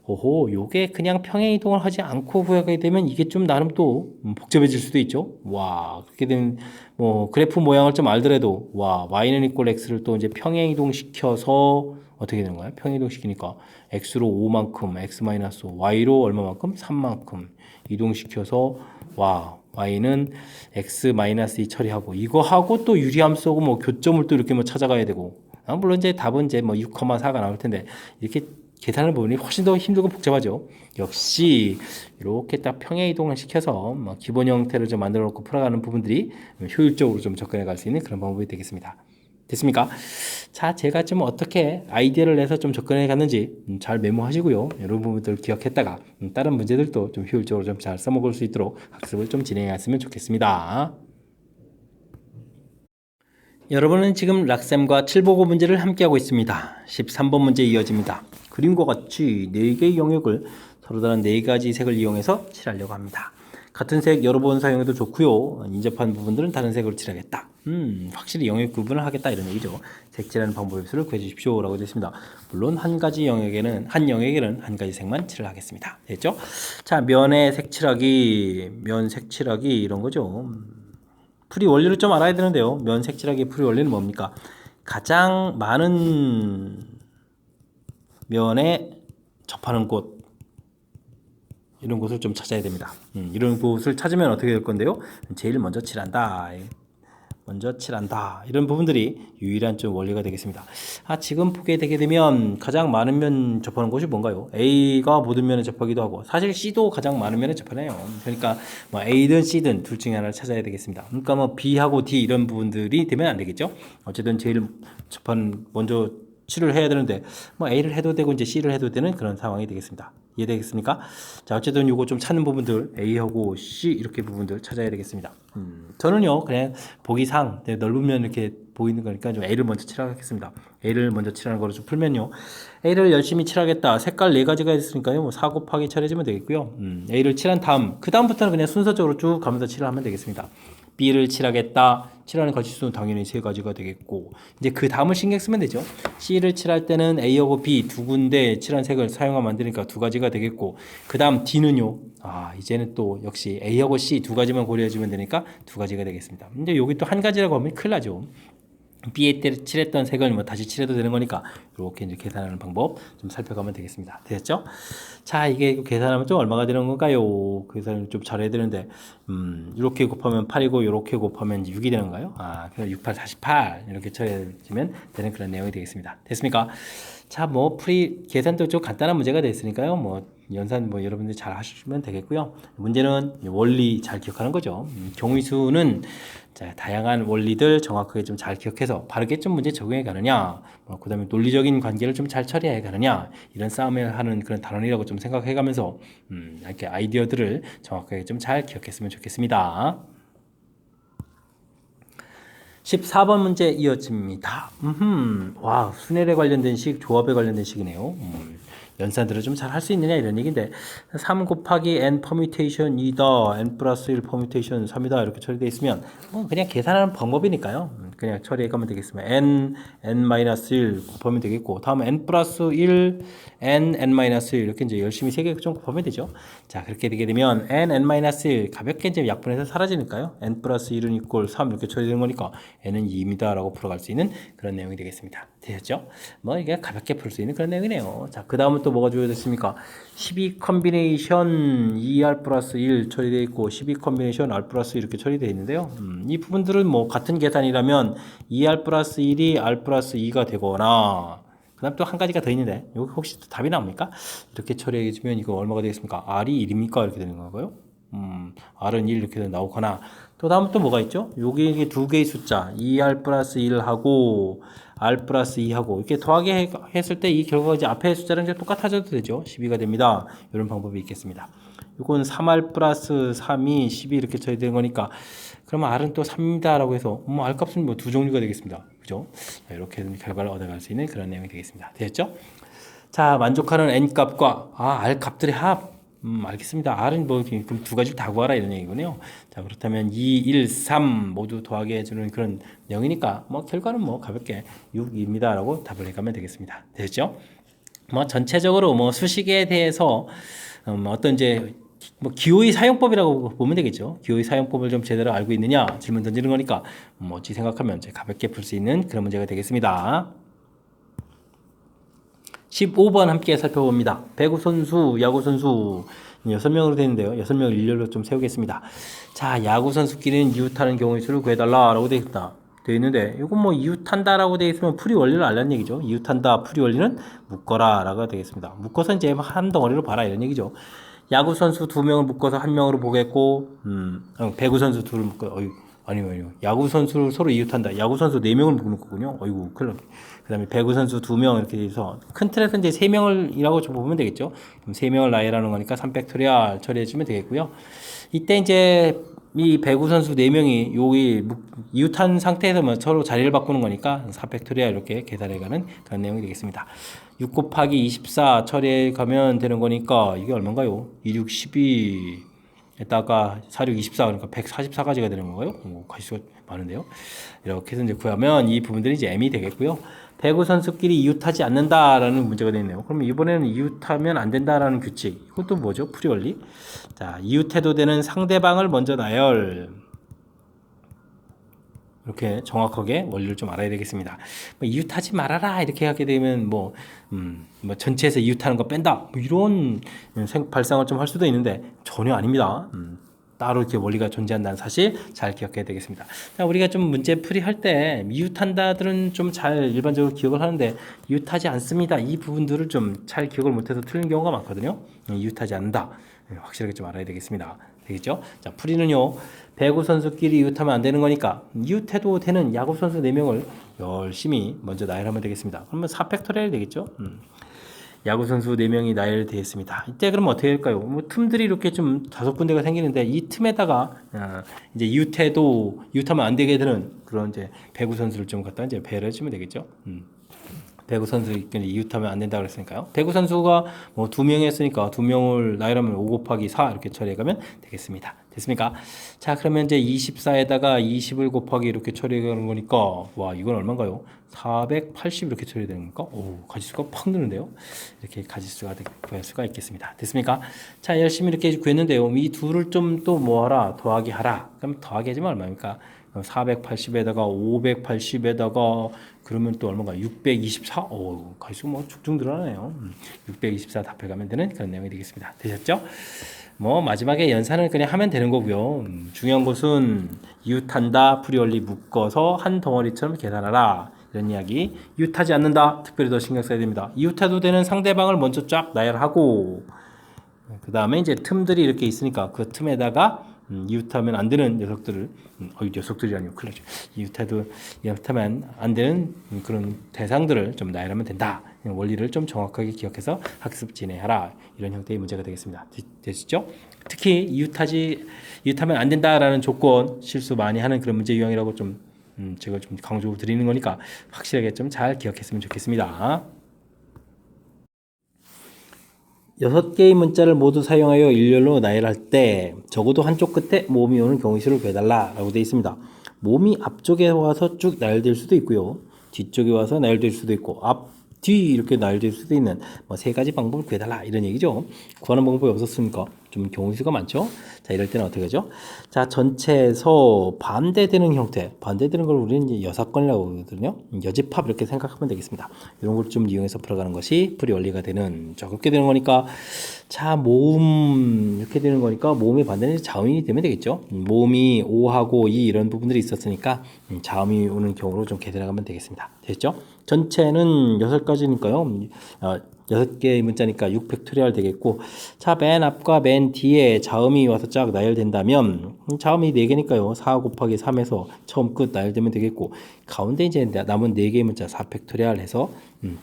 오호, 요게 그냥 평행 이동을 하지 않고 구하게 되면 이게 좀 나름 또 복잡해질 수도 있죠. 와, 그렇게 되면 뭐 그래프 모양을 좀 알더라도 와, y는 이꼴 x를 또 이제 평행 이동시켜서 어떻게 되는 거야? 평행 이동시키니까 x로 5만큼, x-5, y로 얼마만큼? 3만큼 이동시켜서 와, y는 x-2 처리하고 이거 하고 또 유리함수하고 뭐 교점을 또 이렇게 뭐 찾아가야 되고 물론 이제 답은 이제 뭐 6,4가 나올 텐데 이렇게 계산을 보니 훨씬 더 힘들고 복잡하죠. 역시 이렇게 딱 평행 이동을 시켜서 뭐 기본 형태를 좀 만들어 놓고 풀어가는 부분들이 효율적으로 좀 접근해 갈 수 있는 그런 방법이 되겠습니다. 됐습니까? 자, 제가 좀 어떻게 아이디어를 내서 좀 접근해 갔는지 잘 메모하시고요. 이런 부분들 기억했다가 다른 문제들도 좀 효율적으로 좀 잘 써먹을 수 있도록 학습을 좀 진행했으면 좋겠습니다. 여러분은 지금 락쌤과 7보고 문제를 함께하고 있습니다. 13번 문제 이어집니다. 그림과 같이 4개의 영역을 서로 다른 4가지 색을 이용해서 칠하려고 합니다. 같은 색 여러 번 사용해도 좋고요. 인접한 부분들은 다른 색으로 칠하겠다. 확실히 영역 구분을 하겠다 이런 얘기죠. 색칠하는 방법의 수를 구해 주십시오 라고 되어 있습니다. 물론 한 영역에는 한 가지 색만 칠을 하겠습니다. 됐죠? 자, 면의 색칠하기, 면 색칠하기 이런 거죠. 풀이 원리를 좀 알아야 되는데요. 면 색칠하기 풀이 원리는 뭡니까? 가장 많은 면에 접하는 곳, 이런 곳을 좀 찾아야 됩니다. 이런 곳을 찾으면 어떻게 될 건데요? 제일 먼저 칠한다. 이런 부분들이 유일한 좀 원리가 되겠습니다. 지금 보게 되게 되면 가장 많은 면 접하는 곳이 뭔가요? A가 모든 면에 접하기도 하고, 사실 C도 가장 많은 면에 접하네요. 그러니까 뭐 A든 C든 둘 중에 하나를 찾아야 되겠습니다. 그러니까 뭐 B하고 D 이런 부분들이 되면 안 되겠죠? 어쨌든 제일 접하는 먼저 칠을 해야 되는데 뭐 A를 해도 되고 이제 C를 해도 되는 그런 상황이 되겠습니다. 이해되겠습니까? 자, 어쨌든 요거 좀 찾는 부분들 A하고 C 이렇게 부분들 찾아야 되겠습니다. 저는요 그냥 보기상 넓으면 이렇게 보이는 거니까 좀 A를 먼저 칠하겠습니다. A를 먼저 칠하는 거로 좀 풀면요, A를 열심히 칠하겠다. 색깔 4가지가 있으니까요, 뭐 4 곱하기 칠해주면 되겠고요. A를 칠한 다음 그 다음부터는 그냥 순서적으로 쭉 가면서 칠을 하면 되겠습니다. B를 칠하겠다. 칠하는 가지수는 당연히 3가지가 되겠고, 이제 그 다음을 신경 쓰면 되죠. C를 칠할 때는 A하고 B 두 군데 칠한 색을 사용하면 안 되니까 2가지가 되겠고, 그 다음 D는요, 이제는 또 역시 A하고 C 2가지만 고려해주면 되니까 2가지가 되겠습니다. 근데 여기 또 1가지라고 하면 큰일 나죠. B에 때 칠했던 색을 뭐 다시 칠해도 되는 거니까 이렇게 이제 계산하는 방법 좀 살펴가면 되겠습니다. 됐죠? 자, 이게 계산하면 좀 얼마가 되는 건가요? 계산을 좀 잘해야 되는데, 이렇게 곱하면 8이고 이렇게 곱하면 6이 되는 건가요? 그래서 6, 8, 48 이렇게 처리해주면 되는 그런 내용이 되겠습니다. 됐습니까? 자, 뭐 풀이 계산도 좀 간단한 문제가 됐으니까요. 뭐 연산 뭐 여러분들이 잘 하시면 되겠고요. 문제는 원리 잘 기억하는 거죠. 경우의 수는 자, 다양한 원리들 정확하게 좀 잘 기억해서 바르게 좀 문제 적용해 가느냐, 그 다음에 논리적인 관계를 좀 잘 처리해 가느냐, 이런 싸움을 하는 그런 단원이라고 좀 생각해 가면서 이렇게 아이디어들을 정확하게 좀 잘 기억했으면 좋겠습니다. 14번 문제 이어집니다. 와, 순열에 관련된 식, 조합에 관련된 식이네요. 연산들을 좀 잘 할 수 있느냐 이런 얘기인데, 3 곱하기 n 퍼뮤테이션 2다 n 플러스 1 퍼뮤테이션 3이다 이렇게 처리되어 있으면 그냥 계산하는 방법이니까요. 그냥 처리해 가면 되겠습니다. n-1 곱하면 되겠고, 다음 n 플러스 1 n-1 이렇게 이제 열심히 3개 좀 곱하면 되죠. 자, 그렇게 되게 되면 n-1 가볍게 이제 약분해서 사라지니까요. n 플러스 1은 이꼴 3 이렇게 처리되는 거니까 n은 2입니다 라고 풀어갈 수 있는 그런 내용이 되겠습니다. 되셨죠? 뭐 이게 가볍게 풀 수 있는 그런 내용이네요. 자, 그 다음은 또 뭐가 주어졌습니까? 12 컨비네이션 2r 플러스 1 처리되어 있고, 12 컨비네이션 r 플러스 이렇게 처리되어 있는데요. 이 부분들은 뭐 같은 계산이라면 2r 플러스 1이 r 플러스 2가 되거나, 그 다음 또 한 가지가 더 있는데 여기 혹시 또 답이 나옵니까? 이렇게 처리해 주면 이거 얼마가 되겠습니까? r이 1입니까? 이렇게 되는 건가요? r은 1 이렇게 나오거나, 또 다음은 또 뭐가 있죠? 여기 두 개의 숫자 2r 플러스 1하고 r 플러스 2하고 이렇게 더하기 했을 때 이 결과가 이제 앞에 숫자랑 이제 똑같아져도 되죠. 12가 됩니다. 이런 방법이 있겠습니다. 이건 3r 플러스 3이 12 이렇게 처리되는 거니까, 그러면 r은 또 3입니다 라고 해서 r 값은 뭐 두 종류가 되겠습니다. 그죠? 이렇게 결과를 얻어갈 수 있는 그런 내용이 되겠습니다. 되셨죠? 자, 만족하는 n 값과 r 값들의 합. 알겠습니다. r은 뭐 그럼 2가지를 다 구하라 이런 얘기군요. 자, 그렇다면 2, 1, 3 모두 더하게 해주는 그런 내용이니까 뭐 결과는 뭐 가볍게 6입니다 라고 답을 해가면 되겠습니다. 되셨죠? 뭐 전체적으로 뭐 수식에 대해서 어떤 이제 뭐 기호의 사용법이라고 보면 되겠죠. 기호의 사용법을 좀 제대로 알고 있느냐 질문 던지는 거니까 어찌 생각하면 이제 가볍게 풀 수 있는 그런 문제가 되겠습니다. 15번 함께 살펴봅니다. 배구 선수, 야구 선수 6명으로 되어 있는데요. 6명을 일렬로 좀 세우겠습니다. 자, 야구 선수끼리는 이웃하는 경우의 수를 구해달라라고 되어 있는데, 이건 뭐 이웃한다라고 되어 있으면 풀이 원리를 알라는 얘기죠. 이웃한다, 풀이 원리는 묶어라라고 되겠습니다. 묶어서 이제 한 덩어리로 봐라 이런 얘기죠. 야구 선수 2명을 묶어서 1명으로 보겠고, 배구 선수 2를 묶어, 아니요. 야구 선수를 서로 이웃한다. 야구 선수 4명을 묶는 거군요. 어이구, 큰일 났네. 그 다음에 배구 선수 2명 이렇게 돼서 큰 틀에서 이제 3명이라고 좀 보면 되겠죠. 그럼 3명을 나열하는 거니까 3팩토리얼 처리해주면 되겠고요. 이때 이제 이 배구 선수 4명이 여기 이웃한 상태에서만 서로 자리를 바꾸는 거니까 4팩토리얼 이렇게 계산해가는 그런 내용이 되겠습니다. 6 곱하기 24 처리해 가면 되는 거니까 이게 얼마인가요? 2, 6, 12에다가 4, 6, 24 그러니까 144가지가 되는 건가요? 가지수가 많은데요. 이렇게 해서 이제 구하면 이 부분들이 이제 M이 되겠고요. 배구 선수끼리 이웃하지 않는다라는 문제가 되네요. 그러면 이번에는 이웃하면 안 된다라는 규칙. 이것도 뭐죠? 프리원리. 자, 이웃해도 되는 상대방을 먼저 나열. 이렇게 정확하게 원리를 좀 알아야 되겠습니다. 뭐 이웃하지 말아라 이렇게 하게 되면 뭐 전체에서 이웃하는 거 뺀다 뭐 이런 발상을 좀 할 수도 있는데 전혀 아닙니다. 따로 이렇게 원리가 존재한다는 사실 잘 기억해야 되겠습니다. 자, 우리가 좀 문제 풀이할 때 이웃한다들은 좀 잘 일반적으로 기억을 하는데 이웃하지 않습니다. 이 부분들을 좀 잘 기억을 못해서 틀린 경우가 많거든요. 이웃하지 않는다. 확실하게 좀 알아야 되겠습니다. 되겠죠? 자, 풀이는요. 배구 선수끼리 이웃하면 안 되는 거니까 이웃해도 되는 야구 선수 4명을 열심히 먼저 나열하면 되겠습니다. 그러면 4팩토리얼이 되겠죠? 야구 선수 4명이 나열되어 있습니다. 이때 그러면 어떻게 할까요? 뭐 틈들이 이렇게 좀 5군데가 생기는데 이 틈에다가 이제 이웃하면 안 되게 되는 그런 이제 배구 선수를 좀 갖다 이제 배를 해주면 되겠죠. 배구 선수 이웃하면 안 된다 그랬으니까요. 배구 선수가 뭐 2명이 했으니까 2명을 나열하면 5 곱하기 4 이렇게 처리해 가면 되겠습니다. 됐습니까? 자, 그러면 이제 24에다가 20을 곱하기 이렇게 처리해 가는 거니까 와, 이건 얼마인가요? 480 이렇게 처리되는 겁니까? 오, 가지수가 팍 느는데요. 이렇게 가지수가 구할 수가 있겠습니다. 됐습니까? 자, 열심히 이렇게 구했는데요. 이 둘을 좀 또 뭐하라? 더하기 하라. 그럼 더하기 하지만 얼마입니까? 480에다가 580에다가 그러면 또 얼마가 624? 오, 가지수가 뭐 쭉쭉 늘어나네요. 624 답해가면 되는 그런 내용이 되겠습니다. 되셨죠? 뭐 마지막에 연산을 그냥 하면 되는 거고요. 중요한 것은 이웃한다 프리원리 묶어서 한 덩어리처럼 계산하라 이런 이야기. 이웃하지 않는다 특별히 더 신경 써야 됩니다. 이웃해도 되는 상대방을 먼저 쫙 나열하고 그 다음에 이제 틈들이 이렇게 있으니까 그 틈에다가 이웃하면 안 되는 녀석들을 녀석들이 아니고 큰일 나죠. 이웃하면 안 되는 그런 대상들을 좀 나열하면 된다. 원리를 좀 정확하게 기억해서 학습 진행하라. 이런 형태의 문제가 되겠습니다. 되시죠? 특히 이웃하면 안 된다라는 조건 실수 많이 하는 그런 문제 유형이라고 좀 제가 좀 강조 드리는 거니까 확실하게 좀 잘 기억했으면 좋겠습니다. 6개의 문자를 모두 사용하여 일렬로 나열할 때 적어도 한쪽 끝에 모음이 오는 경우수를 구해달라 라고 되어 있습니다. 모음이 앞쪽에 와서 쭉 나열될 수도 있고요. 뒤쪽에 와서 나열될 수도 있고 뒤 이렇게 나열될 수도 있는 뭐 3가지 방법을 구해달라 이런 얘기죠. 구하는 방법이 없었으니까 좀 경우수가 많죠. 자, 이럴 때는 어떻게 하죠? 자, 전체에서 반대되는 형태, 반대되는 걸 우리는 이제 여사건이라고 그러거든요. 여집합 이렇게 생각하면 되겠습니다. 이런 걸 좀 이용해서 풀어가는 것이 풀이 원리가 되는 적게 되는 거니까 자, 모음 이렇게 되는 거니까 모음의 반대는 자음이 되면 되겠죠. 모음이 5하고 2 이런 부분들이 있었으니까 자음이 오는 경우로 좀 계산해가면 되겠습니다. 됐죠? 전체는 6가지니까요. 6개의 문자니까 6팩토리얼 되겠고 자, 맨 앞과 맨 뒤에 자음이 와서 쫙 나열된다면 자음이 4개니까요. 4 곱하기 3에서 처음 끝 나열되면 되겠고 가운데 이제 남은 4개의 문자 4팩토리얼 해서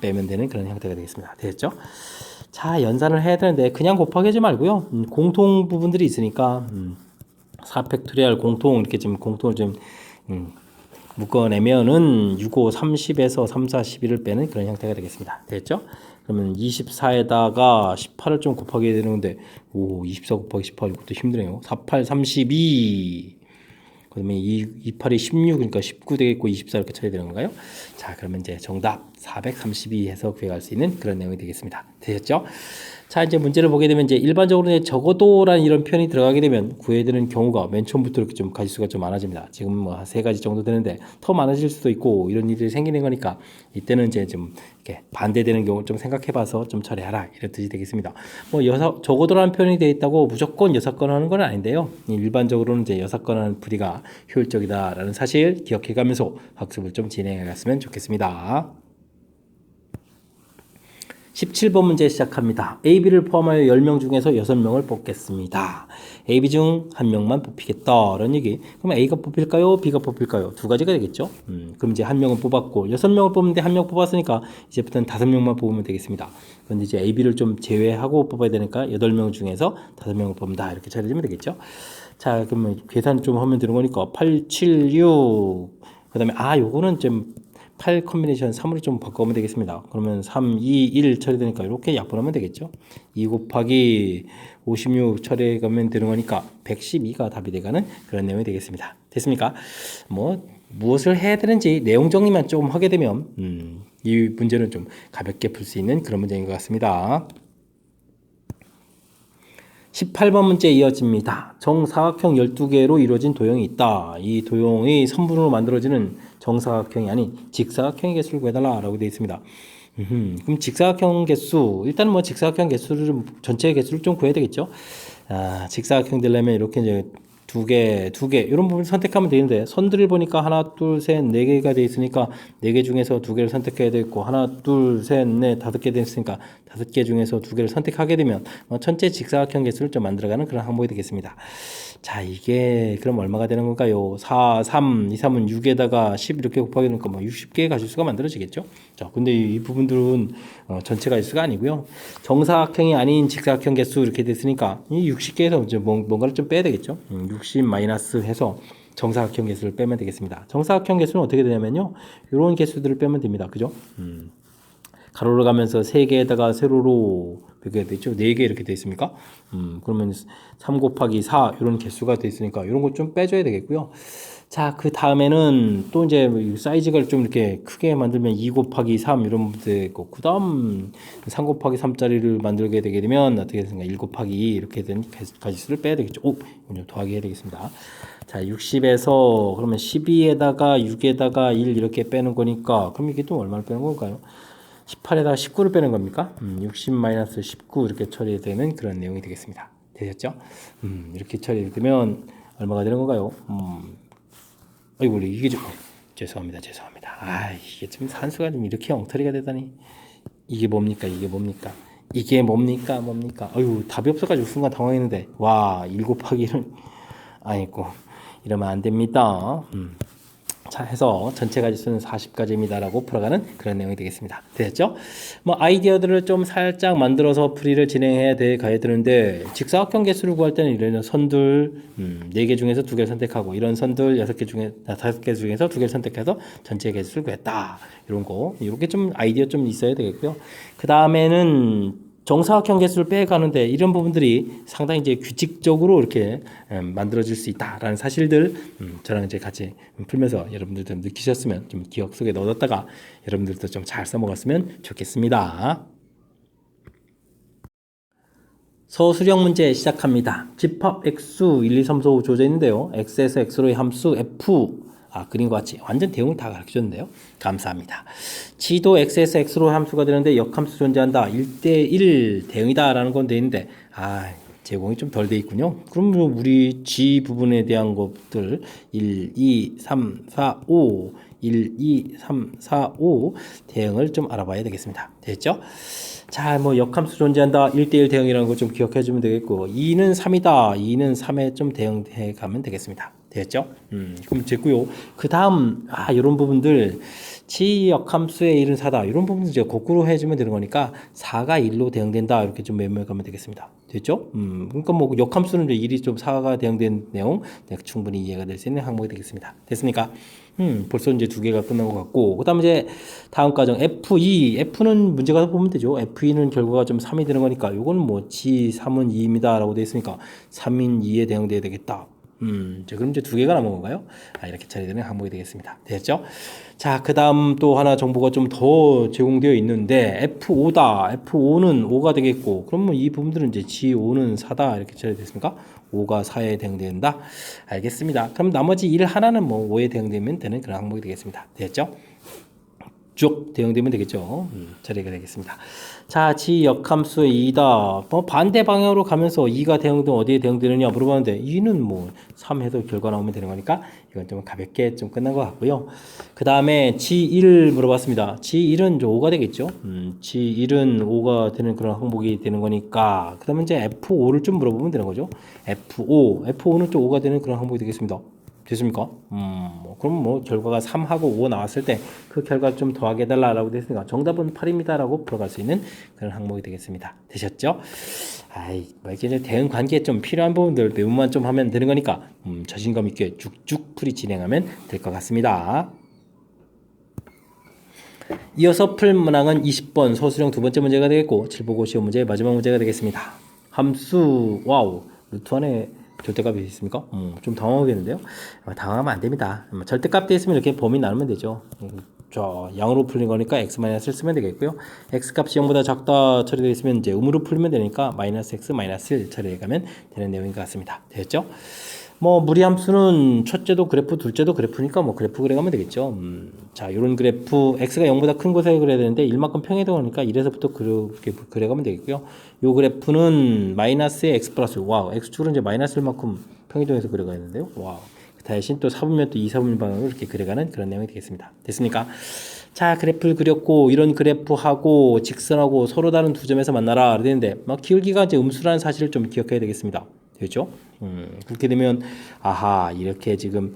빼면 되는 그런 형태가 되겠습니다. 됐죠? 자, 연산을 해야 되는데 그냥 곱하기 하지 말고요. 공통 부분들이 있으니까 4팩토리얼 공통 이렇게 좀 공통을 좀 묶어내면은 6, 5, 30에서 3, 4, 11을 빼는 그런 형태가 되겠습니다. 됐죠? 그러면 24에다가 18을 좀 곱하게 해야 되는데 24 곱하기 18 이것도 힘드네요. 4, 8, 32 그러면 28이 16 그러니까 19 되겠고 24 이렇게 쳐야 되는 건가요? 자, 그러면 이제 정답 432 해서 구해갈 수 있는 그런 내용이 되겠습니다. 되셨죠? 자, 이제 문제를 보게 되면 이제 일반적으로 이제 적어도라는 이런 표현이 들어가게 되면 구해야 되는 경우가 맨 처음부터 이렇게 좀 가지수가 좀 많아집니다. 지금 뭐 3가지 정도 되는데 더 많아질 수도 있고 이런 일이 생기는 거니까 이때는 이제 좀 이렇게 반대되는 경우 좀 생각해봐서 좀 처리하라 이런 뜻이 되겠습니다. 뭐 적어도라는 표현이 되어 있다고 무조건 6건 하는 건 아닌데요. 일반적으로는 이제 6건 하는 풀이가 효율적이다라는 사실 기억해가면서 학습을 좀 진행해갔으면 좋겠습니다. 17번 문제 시작합니다. A, B를 포함하여 10명 중에서 6명을 뽑겠습니다. A, B 중 1명만 뽑히겠다 라는 얘기. 그럼 A가 뽑힐까요? B가 뽑힐까요? 2가지가 되겠죠. 그럼 이제 1명은 뽑았고 6명을 뽑는데 1명 뽑았으니까 이제부터는 5명만 뽑으면 되겠습니다. 그런데 이제 A, B를 좀 제외하고 뽑아야 되니까 8명 중에서 5명을 뽑는다 이렇게 처리되면 되겠죠. 자, 그러면 계산 좀 하면 되는 거니까 8, 7, 6. 그다음에 요거는 좀 8 컨비네이션 3으로 좀 바꿔보면 되겠습니다. 그러면 3, 2, 1 처리되니까 이렇게 약분하면 되겠죠. 2 곱하기 56 처리하면 되는 거니까 112가 답이 돼가는 그런 내용이 되겠습니다. 됐습니까? 뭐 무엇을 해야 되는지 내용 정리만 좀 하게 되면 이 문제는 좀 가볍게 풀 수 있는 그런 문제인 것 같습니다. 18번 문제 이어집니다. 정사각형 12개로 이루어진 도형이 있다. 이 도형이 선분으로 만들어지는 정사각형이 아닌 직사각형의 개수를 구해달라 라고 되어 있습니다. 그럼 직사각형 개수, 일단 뭐 직사각형 개수를 전체 개수를 좀 구해야 되겠죠. 직사각형 되려면 이렇게 이제 두 개 이런 부분 선택하면 되는데 선들을 보니까 하나 둘셋네 개가 돼 있으니까 네 개 중에서 두 개를 선택해야 되겠고 하나 둘셋넷 다섯 개 돼 있으니까 다섯 개 중에서 두 개를 선택하게 되면 전체 직사각형 개수를 좀 만들어가는 그런 항목이 되겠습니다. 자, 이게 그럼 얼마가 되는 건가요? 4, 3, 2, 3은 6에다가 10 이렇게 곱하게 되니까 뭐 60개의 가실수가 만들어지겠죠? 자, 근데 이 부분들은 전체 가실수가 아니고요. 정사각형이 아닌 직사각형 개수 이렇게 됐으니까 이 60개에서 이제 뭔가를 좀 빼야 되겠죠? 60 마이너스 해서 정사각형 개수를 빼면 되겠습니다. 정사각형 개수는 어떻게 되냐면요. 이런 개수들을 빼면 됩니다. 그죠? 가로로 가면서 3개에다가 세로로 몇 개가 되죠? 4개 이렇게 되어 있습니까? 그러면 3 곱하기 4 이런 개수가 되어 있으니까 이런 거 좀 빼줘야 되겠고요. 자, 그 다음에는 또 이제 사이즈가 좀 이렇게 크게 만들면 2 곱하기 3 이런 문제 있고, 그 다음 3 곱하기 3짜리를 만들게 되게 되면 어떻게 되는가? 1 곱하기 2 이렇게 된 가지수를 빼야 되겠죠. 이건 더하기 해야 되겠습니다. 자, 60에서 그러면 12에다가 6에다가 1 이렇게 빼는 거니까, 그럼 이게 또 얼마를 빼는 걸까요? 18에다가 19를 빼는 겁니까? 60-19 이렇게 처리되는 그런 내용이 되겠습니다. 되셨죠? 이렇게 처리되면 얼마가 되는 건가요? 아이고, 이게 좀 죄송합니다. 이게 좀 산수가 좀 이렇게 엉터리가 되다니. 이게 뭡니까? 아이고, 답이 없어가지고 순간 당황했는데, 와, 1 곱하기 1은 아니고 이러면 안 됩니다. 자, 해서 전체 가지수는 40가지입니다라고 풀어가는 그런 내용이 되겠습니다. 됐죠? 뭐 아이디어들을 좀 살짝 만들어서 풀이를 진행해야 가야 되는데, 직사각형 개수를 구할 때는 이런 선들 4개 중에서 2개를 선택하고, 이런 선들 5개 중에서 2개를 선택해서 전체 개수를 구했다. 이런 거 이렇게 좀 아이디어 좀 있어야 되겠고요. 그 다음에는 정사각형 개수를 빼가는데 이런 부분들이 상당히 이제 규칙적으로 이렇게 만들어질 수 있다라는 사실들 저랑 이제 같이 풀면서 여러분들 좀 느끼셨으면, 좀 기억 속에 넣어뒀다가 여러분들도 좀 잘 써먹었으면 좋겠습니다. 서술형 문제 시작합니다. 집합 x 1, 2, 3, 4, 5 주어져 있는데요. x에서 x로의 함수 f, 그림과 같이 완전 대응을 다 가르쳐줬는데요. 감사합니다. g도 x에서 x로 함수가 되는데 역함수 존재한다. 1대1 대응이다 라는 건 돼 있는데, 제공이 좀 덜 돼 있군요. 그럼 우리 g 부분에 대한 것들 1, 2, 3, 4, 5 1, 2, 3, 4, 5 대응을 좀 알아봐야 되겠습니다. 됐죠? 자, 뭐 역함수 존재한다. 1대1 대응이라는 거 좀 기억해 주면 되겠고, 2는 3이다. 2는 3에 좀 대응해 가면 되겠습니다. 됐죠? 그럼 됐고요. 그 다음 이런 부분들 지 역함수의 1은 4다. 이런 부분들 이제 거꾸로 해주면 되는 거니까 4가 1로 대응된다. 이렇게 좀 메모해 가면 되겠습니다. 됐죠? 그러니까 뭐 역함수는 이제 1이 좀 4가 대응된 내용 충분히 이해가 될 수 있는 항목이 되겠습니다. 됐습니까? 벌써 이제 2개가 끝난 것 같고, 그 다음에 이제 다음 과정 F2, F는 문제가 보면 되죠. F2는 결과가 좀 3이 되는 거니까 요거는 뭐 G3은 2입니다 라고 되어 있으니까 3인 2에 대응돼야 되겠다. 그럼 이제 2개가 남은 건가요? 이렇게 처리되는 항목이 되겠습니다. 됐죠? 자, 그 다음 또 하나 정보가 좀 더 제공되어 있는데, F5다. F5는 5가 되겠고, 그러면 이 부분들은 이제 G5는 4다. 이렇게 처리됐습니까? 5가 4에 대응된다. 알겠습니다. 그럼 나머지 1 하나는 뭐 5에 대응되면 되는 그런 항목이 되겠습니다. 됐죠? 쭉 대응되면 되겠죠. 처리가 되겠습니다. 자, 지 역함수의 2다. 뭐 반대 방향으로 가면서 2가 대응되면 어디에 대응되느냐 물어봤는데, 2는 뭐 3 해서 결과 나오면 되는 거니까 이건 좀 가볍게 좀 끝난 것 같고요. 그 다음에 G1 물어봤습니다. G1은 5가 되겠죠. G1은 5가 되는 그런 항목이 되는 거니까, 그 다음에 이제 F5를 좀 물어보면 되는 거죠. F5는 좀 5가 되는 그런 항목이 되겠습니다. 됐습니까? 그럼 뭐 결과가 3하고 5 나왔을 때 그 결과 좀 더하게 해달라고 됐으니까 정답은 8입니다라고 풀어갈 수 있는 그런 항목이 되겠습니다. 되셨죠? 아이, 뭐 이제 대응 관계에 좀 필요한 부분들 배분만 좀 하면 되는 거니까 자신감 있게 쭉쭉 풀이 진행하면 될 것 같습니다. 이어서 풀 문항은 20번 소수령 두 번째 문제가 되겠고 7보고 시험 문제의 마지막 문제가 되겠습니다. 함수 와우 루트 안에 절대값이 있습니까? 좀 당황하겠는데요. 당황하면 안 됩니다. 절대값 돼 있으면 이렇게 범위 나누면 되죠. 자, 양으로 풀린 거니까 x-를 쓰면 되겠고요. x값이 0보다 작다 처리되어 있으면 이제 음으로 풀면 되니까 마이너스 x 마이너스 1 처리해 가면 되는 내용인 것 같습니다. 됐죠? 뭐 무리함수는 첫째도 그래프, 둘째도 그래프니까 뭐 그래프 그려가면 되겠죠. 자, 이런 그래프 x가 0보다 큰 곳에 그려야 되는데 1만큼 평행이동 하니까 1에서부터 그렇게 그려가면 되겠고요. 요 그래프는 마이너스에 x 플러스 와우, x축으로 이제 마이너스 1만큼 평행이동해서 그려가야 되는데요. 와우. 대신 또 4분면 또 2, 4분 방향으로 이렇게 그려가는 그런 내용이 되겠습니다. 됐습니까? 자, 그래프를 그렸고 이런 그래프하고 직선하고 서로 다른 두 점에서 만나라 그랬는데 막 기울기가 이제 음수라는 사실을 좀 기억해야 되겠습니다. 되죠? 그렇게 되면 아하 이렇게 지금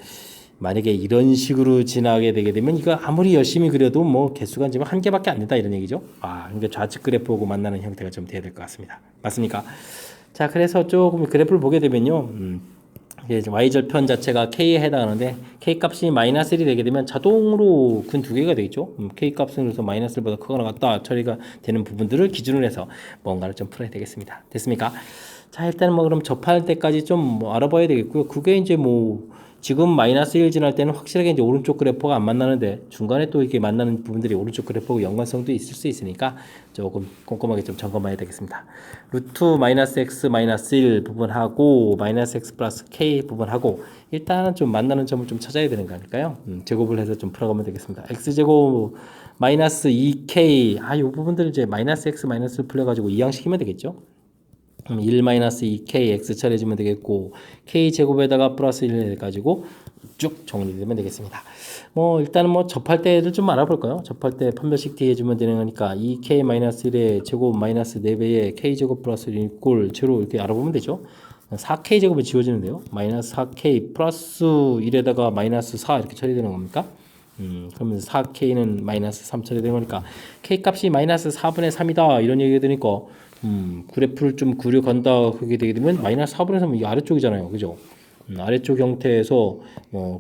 만약에 이런 식으로 지나게 되게 되면 이거 아무리 열심히 그려도 뭐 개수가 지금 한 개밖에 안 된다 이런 얘기죠. 그러니까 좌측 그래프하고 만나는 형태가 좀 돼야 될 것 같습니다. 맞습니까? 자, 그래서 조금 그래프를 보게 되면요. y절편 자체가 k에 해당하는데 k 값이 마이너스 1이 되게 되면 자동으로 근 두 개가 되겠죠. k 값은 그래서 마이너스 1보다 크거나 같다 처리가 되는 부분들을 기준으로 해서 뭔가를 좀 풀어야 되겠습니다. 됐습니까? 자, 일단은 뭐 그럼 접할 때까지 좀 뭐 알아봐야 되겠고요. 그게 이제 뭐 지금 마이너스 1 지날 때는 확실하게 이제 오른쪽 그래프가 안 만나는데 중간에 또 이렇게 만나는 부분들이 오른쪽 그래프하고 연관성도 있을 수 있으니까 조금 꼼꼼하게 좀 점검해야 되겠습니다. 루트 마이너스 x 마이너스 1 부분하고 마이너스 x 플러스 k 부분하고 일단은 좀 만나는 점을 좀 찾아야 되는 거니까요. 제곱을 해서 좀 풀어가면 되겠습니다. x제곱 마이너스 2k 이 부분들 이제 마이너스 x 마이너스를 풀려가지고 이항시키면 되겠죠. 1-2k x 처리해주면 되겠고 k제곱에다가 플러스 1 해가지고 쭉 정리되면 되겠습니다. 뭐 일단은 뭐 접할 때를 좀 알아볼까요? 접할 때 판별식 t 해주면 되는 거니까 2k-1의 제곱 마이너스 4배의 k제곱 플러스 1 꼴 제로 이렇게 알아보면 되죠. 4k제곱이 지워지는데요. 마이너스 4k 플러스 1에다가 마이너스 4 이렇게 처리되는 겁니까? 그러면 4k는 마이너스 3 처리되는 거니까 k 값이 마이너스 4분의 3이다 이런 얘기가 되니까 그래프를 좀 그려간다 그게 되게 되면 마이너스 4분의 3은 이 아래쪽이잖아요. 그죠? 아래쪽 형태에서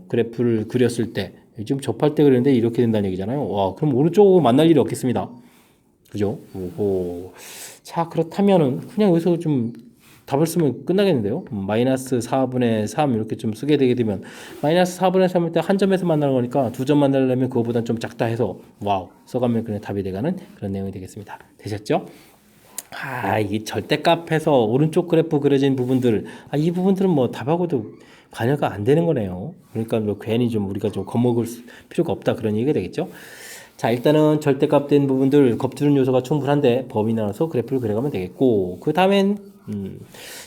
그래프를 그렸을 때 지금 접할 때 그랬는데 이렇게 된다는 얘기잖아요. 와, 그럼 오른쪽하고 만날 일이 없겠습니다. 그죠? 오호. 자, 그렇다면은 그냥 여기서 좀 답을 쓰면 끝나겠는데요. 마이너스 4분의 3 이렇게 좀 쓰게 되게 되면 마이너스 4분의 3일 때 한 점에서 만나는 거니까 두 점 만나려면 그거보단 좀 작다 해서 와우 써가면 그냥 답이 돼가는 그런 내용이 되겠습니다. 되셨죠? 이 절대값에서 오른쪽 그래프 그려진 부분들, 이 부분들은 뭐 답하고도 관여가 안 되는 거네요. 그러니까 뭐 괜히 좀 우리가 좀 겁먹을 필요가 없다 그런 얘기가 되겠죠. 자, 일단은 절대값 된 부분들 겁주는 요소가 충분한데 범위 나눠서 그래프를 그려가면 되겠고 그 다음엔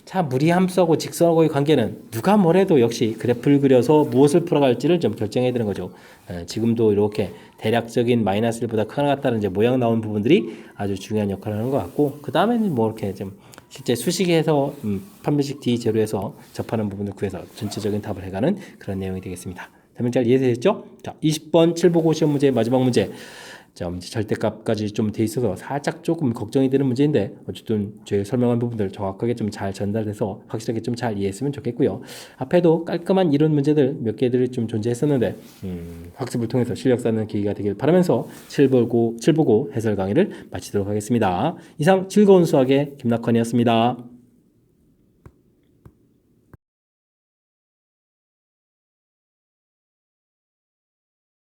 자, 무리함수하고 직선하고의 관계는 누가 뭐래도 역시 그래프를 그려서 무엇을 풀어갈지를 좀 결정해야 되는 거죠. 지금도 이렇게 대략적인 마이너스 1보다 크거나 같다는 이제 모양 나온 부분들이 아주 중요한 역할을 하는 것 같고 그 다음에는 뭐 이렇게 좀 실제 수식에서 판별식 D0에서 접하는 부분을 구해서 전체적인 답을 해가는 그런 내용이 되겠습니다. 설명 잘 이해되셨죠? 자, 20번 7보고 시험 문제 마지막 문제. 자, 절대값까지 좀 돼 있어서 살짝 조금 걱정이 되는 문제인데 어쨌든 제가 설명한 부분들 정확하게 좀 잘 전달돼서 확실하게 좀 잘 이해했으면 좋겠고요. 앞에도 깔끔한 이론 문제들 몇 개들이 좀 존재했었는데 학습을 통해서 실력 쌓는 계기가 되길 바라면서 7보고 해설 강의를 마치도록 하겠습니다. 이상 즐거운 수학의 김낙헌이었습니다.